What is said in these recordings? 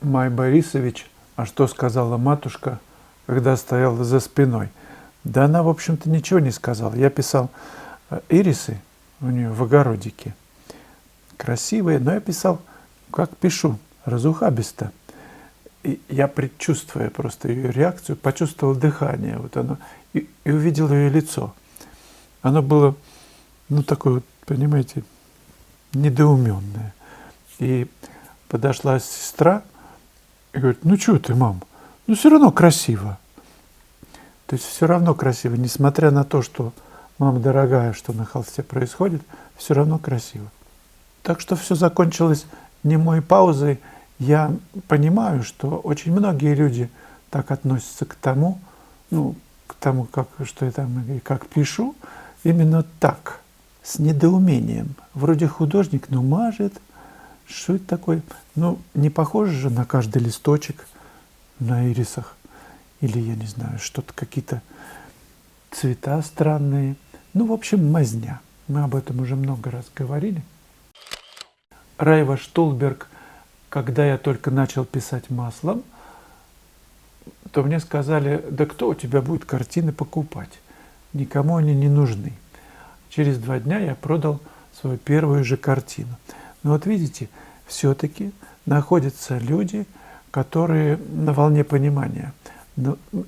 Май Борисович, а что сказала матушка, когда стояла за спиной? Да она, в общем-то, ничего не сказала. Я писал ирисы у нее в огородике. Красивые, но я писал, как пишу, разухабисто. И я, предчувствуя просто ее реакцию, почувствовал дыхание, вот оно, и увидел ее лицо. Оно было, такое вот, понимаете, недоуменное. И подошла сестра и говорит: ну что ты, мам, все равно красиво. То есть все равно красиво, несмотря на то, что, мама дорогая, что на холсте происходит, все равно красиво. Так что все закончилось немой паузой. Я понимаю, что очень многие люди так относятся к тому, что я там и как пишу, именно так, с недоумением. Вроде художник, но мажет. Что это такое? Не похоже же на каждый листочек на ирисах. Или, я не знаю, что-то, какие-то цвета странные. В общем, мазня. Мы об этом уже много раз говорили. Райва Штулберг, когда я только начал писать маслом, то мне сказали: да кто у тебя будет картины покупать? Никому они не нужны. Через 2 дня я продал свою первую же картину. Но вот видите, все-таки находятся люди, которые на волне понимания.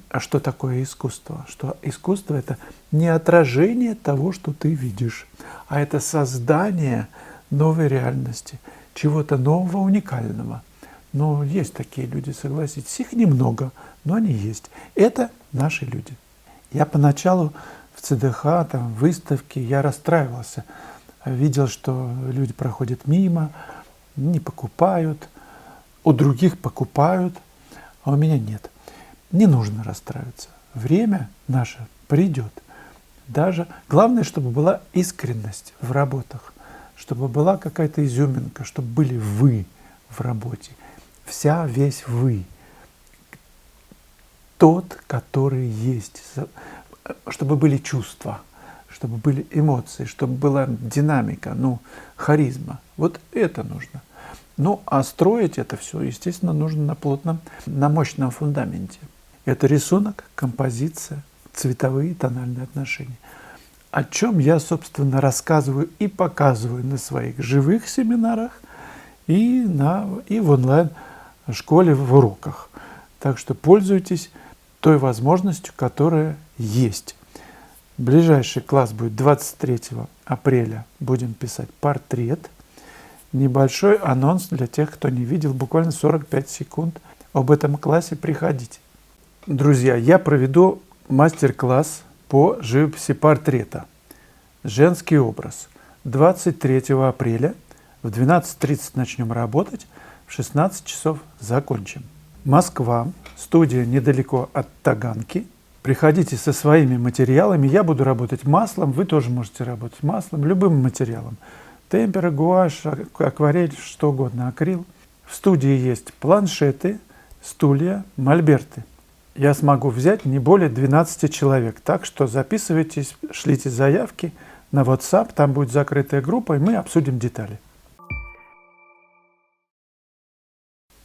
А что такое искусство? Что искусство – это не отражение того, что ты видишь, а это создание новой реальности, чего-то нового, уникального. Но есть такие люди, согласитесь, их немного, но они есть. Это наши люди. Я поначалу в ЦДХ, в выставке, я расстраивался. Видел, что люди проходят мимо, не покупают, у других покупают, а у меня нет. Не нужно расстраиваться. Время наше придет. Главное, чтобы была искренность в работах, чтобы была какая-то изюминка, чтобы были вы в работе. Весь вы. Тот, который есть. Чтобы были чувства, чтобы были эмоции, чтобы была динамика, харизма. Вот это нужно. А строить это все, естественно, нужно на мощном фундаменте. Это рисунок, композиция, цветовые, тональные отношения. О чем я, собственно, рассказываю и показываю на своих живых семинарах и в онлайн-школе в уроках. Так что пользуйтесь той возможностью, которая есть. Ближайший класс будет 23 апреля. Будем писать портрет. Небольшой анонс для тех, кто не видел, буквально 45 секунд. Об этом классе приходите. Друзья, я проведу мастер-класс по живописи портрета. Женский образ. 23 апреля в 12:30 начнем работать, в 16 часов закончим. Москва, студия недалеко от Таганки. Приходите со своими материалами. Я буду работать маслом, вы тоже можете работать маслом, любым материалом. Темпера, гуашь, акварель, что угодно, акрил. В студии есть планшеты, стулья, мольберты. Я смогу взять не более 12 человек. Так что записывайтесь, шлите заявки на WhatsApp, там будет закрытая группа, и мы обсудим детали.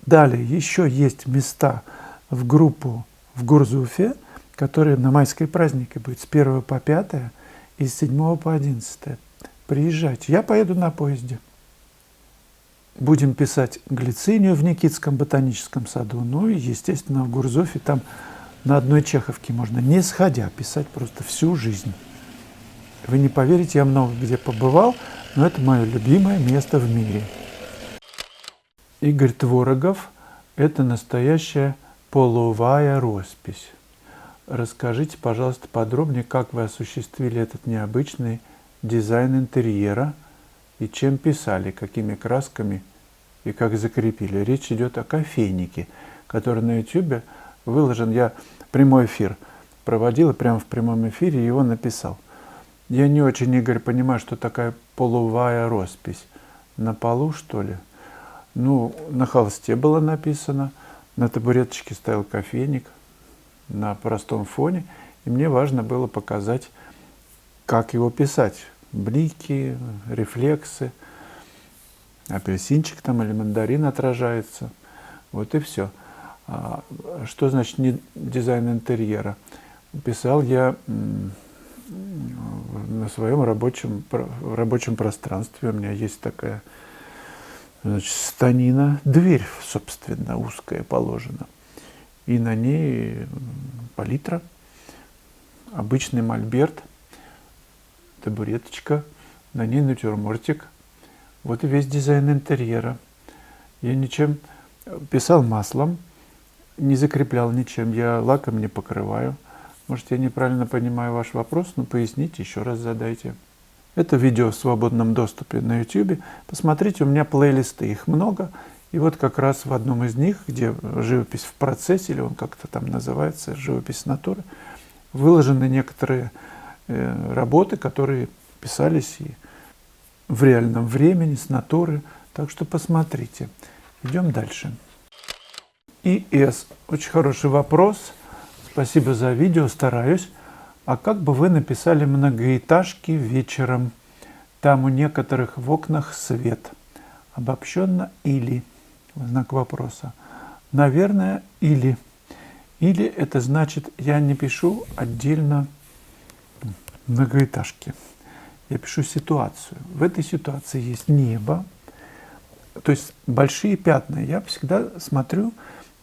Далее еще есть места в группу в Гурзуфе, которые на майские праздники будет с 1 по 5 и с 7 по 11. Приезжайте, я поеду на поезде. Будем писать глицинию в Никитском ботаническом саду, и, естественно, в Гурзуфе там на одной чеховке можно, не сходя, писать просто всю жизнь. Вы не поверите, я много где побывал, но это мое любимое место в мире. Игорь Творогов – это настоящая половая роспись. Расскажите, пожалуйста, подробнее, как вы осуществили этот необычный дизайн интерьера и чем писали, какими красками и как закрепили. Речь идет о кофейнике, который на YouTube выложен. Я прямой эфир проводил, и прямо в прямом эфире его написал. Я не очень, Игорь, понимаю, что такая половая роспись. На полу, что ли? На холсте было написано, на табуреточке стоял кофейник, на простом фоне, и мне важно было показать, как его писать. Блики, рефлексы, апельсинчик там или мандарин отражается. Вот и все. Что значит не дизайн интерьера? Писал я на своем рабочем пространстве. У меня есть такая, значит, станина, дверь, собственно, узкая положена. И на ней палитра, обычный мольберт, табуреточка, на ней натюрмортик. Вот и весь дизайн интерьера. Я ничем писал маслом, не закреплял ничем, я лаком не покрываю. Может, я неправильно понимаю ваш вопрос, но поясните, еще раз задайте. Это видео в свободном доступе на YouTube. Посмотрите, у меня плейлисты, их много. И вот как раз в одном из них, где живопись в процессе, или он как-то там называется, живопись натуры, выложены некоторые работы, которые писались и в реальном времени, с натуры. Так что посмотрите. Идем дальше. ИС. Очень хороший вопрос. Спасибо за видео, стараюсь. А как бы вы написали многоэтажки вечером? Там у некоторых в окнах свет. Обобщенно или? Знак вопроса. Наверное, или. Или это значит, я не пишу отдельно многоэтажки. Я пишу ситуацию. В этой ситуации есть небо, то есть большие пятна. Я всегда смотрю,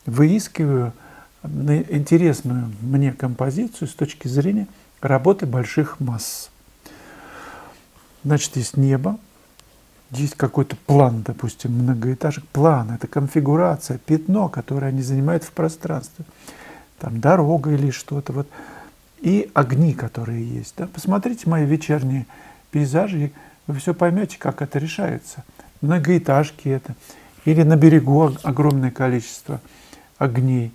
выискиваю интересную мне композицию с точки зрения работы больших масс. Значит, есть небо, есть какой-то план, допустим, многоэтажек. План – это конфигурация, пятно, которое они занимают в пространстве. Там дорога или что-то. Вот. И огни, которые есть. Да? Посмотрите мои вечерние пейзажи, и вы все поймете, как это решается. Многоэтажки это. Или на берегу огромное количество огней.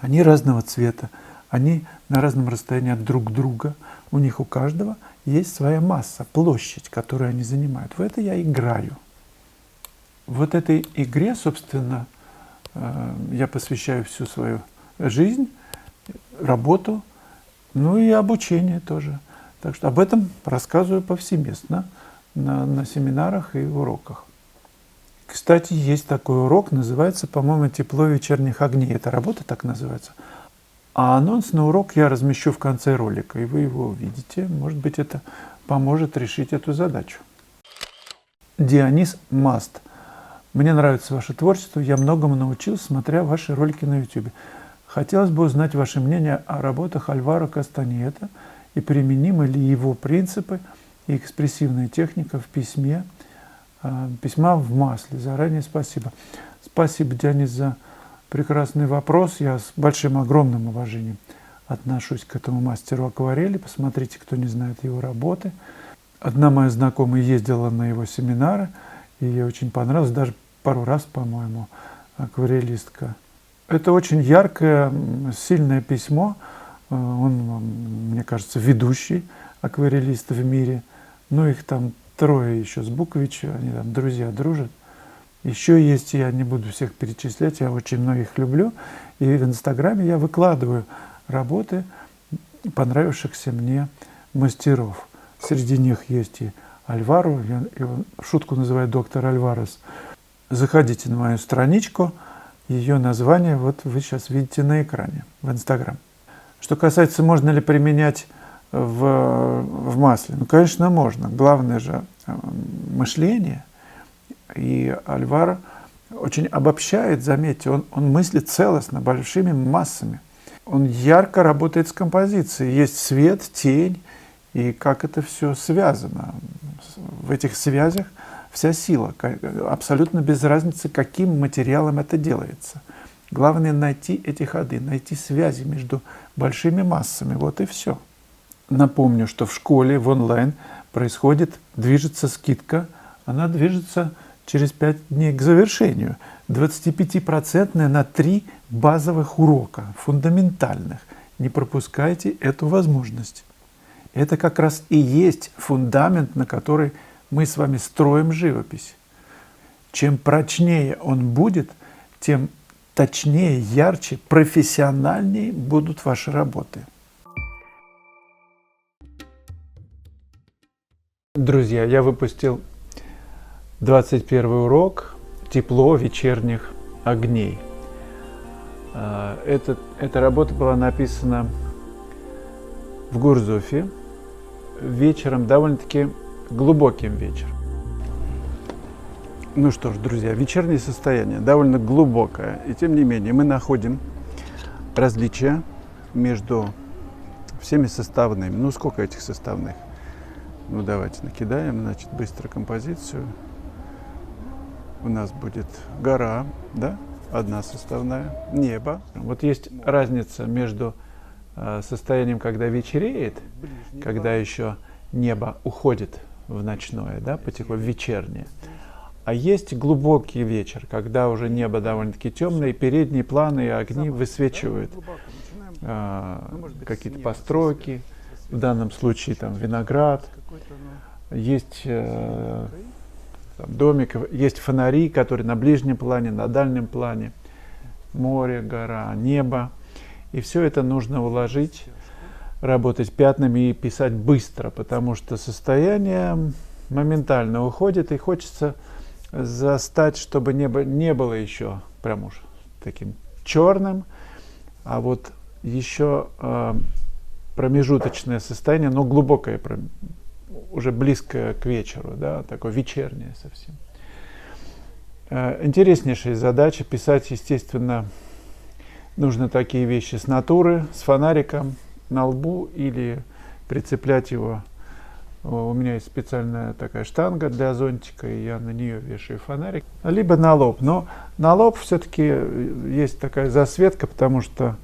Они разного цвета, они на разном расстоянии от друг друга. У них у каждого есть своя масса, площадь, которую они занимают. В это я играю. Вот этой игре, собственно, я посвящаю всю свою жизнь, работу, ну и обучение тоже. Так что об этом рассказываю повсеместно на семинарах и уроках. Кстати, есть такой урок, называется, по-моему, «Тепло вечерних огней». Эта работа так называется. А анонс на урок я размещу в конце ролика, и вы его увидите. Может быть, это поможет решить эту задачу. Дионис Маст. Мне нравится ваше творчество, я многому научился, смотря ваши ролики на YouTube. Хотелось бы узнать ваше мнение о работах Альваро Кастаньета и применимы ли его принципы и экспрессивная техника в письма в масле. Заранее спасибо. Спасибо, Дионис, за прекрасный вопрос. Я с большим, огромным уважением отношусь к этому мастеру акварели. Посмотрите, кто не знает его работы. Одна моя знакомая ездила на его семинары, и ей очень понравилось, даже пару раз, по-моему, акварелистка. Это очень яркое, сильное письмо. Он, мне кажется, ведущий акварелист в мире. Ну, их там трое еще с Буковича, они там друзья дружат. Еще есть, я не буду всех перечислять, я очень многих люблю. И в Инстаграме я выкладываю работы понравившихся мне мастеров. Среди них есть и Альваро, я его в шутку называю доктор Альварес. Заходите на мою страничку, ее название вот вы сейчас видите на экране в Инстаграм. Что касается, можно ли применять в масле, ну, конечно, можно. Главное же мышление. И Альваро очень обобщает, заметьте, он мыслит целостно, большими массами. Он ярко работает с композицией. Есть свет, тень, и как это все связано. В этих связях вся сила. Абсолютно без разницы, каким материалом это делается. Главное найти эти ходы, найти связи между большими массами. Вот и все. Напомню, что в школе, в онлайн движется скидка. Она движется через 5 дней к завершению. 25% на 3 базовых урока, фундаментальных. Не пропускайте эту возможность. Это как раз и есть фундамент, на который мы с вами строим живопись. Чем прочнее он будет, тем точнее, ярче, профессиональнее будут ваши работы. Друзья, я выпустил 21 урок «Тепло вечерних огней. Эта работа была написана в Гурзуфе вечером, довольно-таки глубоким вечером. Ну что ж, друзья, вечернее состояние довольно глубокое, и тем не менее мы находим различия между всеми составными. Ну сколько этих составных? Ну давайте накидаем, значит, быстро композицию. У нас будет гора, да, одна составная, небо. Вот есть разница между состоянием, когда вечереет, когда еще небо уходит в ночное, да, потихоньку, в вечернее. А есть глубокий вечер, когда уже небо довольно-таки темное, и передние планы и огни высвечивают какие-то постройки, в данном случае там виноград, есть домик, есть фонари, которые на ближнем плане, на дальнем плане, море, гора, небо. И все это нужно уложить, работать пятнами и писать быстро, потому что состояние моментально уходит, и хочется застать, чтобы небо не было еще прям уж таким черным, а вот еще промежуточное состояние, но глубокое, уже близкое к вечеру, да, такое вечернее совсем. Интереснейшая задача писать, естественно, нужно такие вещи с натуры, с фонариком на лбу или прицеплять его. У меня есть специальная такая штанга для зонтика, и я на нее вешаю фонарик. Либо на лоб. Но на лоб все-таки есть такая засветка, потому что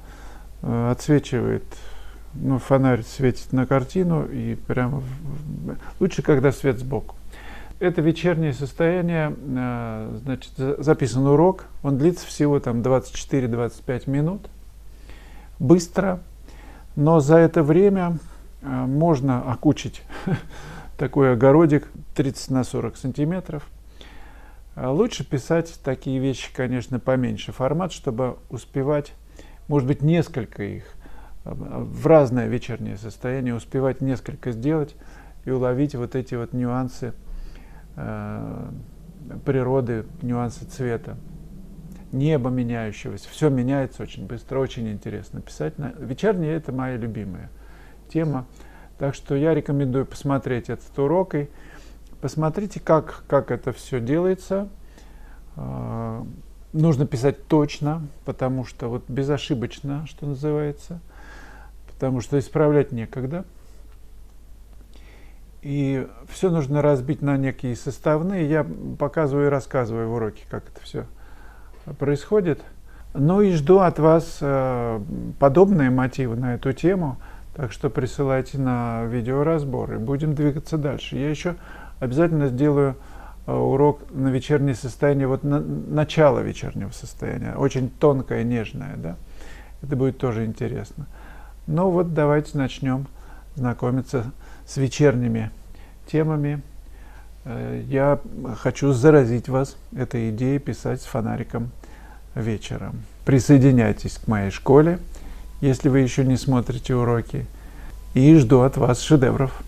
отсвечивает, ну, фонарь светит на картину, и прямо лучше, когда свет сбоку. Это вечернее состояние, значит, записан урок, он длится всего там 24-25 минут, быстро, но за это время можно окучить такой огородик 30 на 40 сантиметров. Лучше писать такие вещи, конечно, поменьше формат, чтобы успевать, может быть, несколько их в разное вечернее состояние, успевать несколько сделать и уловить вот эти вот нюансы природы, нюансы цвета, неба меняющегося. Все меняется очень быстро, очень интересно писать. Вечернее — это моя любимая тема. Так что я рекомендую посмотреть этот урок и посмотрите, как это все делается. Нужно писать точно, потому что вот безошибочно, что называется, потому что исправлять некогда. И все нужно разбить на некие составные. Я показываю и рассказываю в уроке, как это все происходит. Ну и жду от вас подобные мотивы на эту тему. Так что присылайте на видеоразбор, и будем двигаться дальше. Я еще обязательно сделаю урок на вечернее состояние, вот начало вечернего состояния, очень тонкое, нежное, да? Это будет тоже интересно. Ну вот давайте начнем знакомиться с вечерними темами. Я хочу заразить вас этой идеей писать с фонариком вечером. Присоединяйтесь к моей школе, если вы еще не смотрите уроки, и жду от вас шедевров.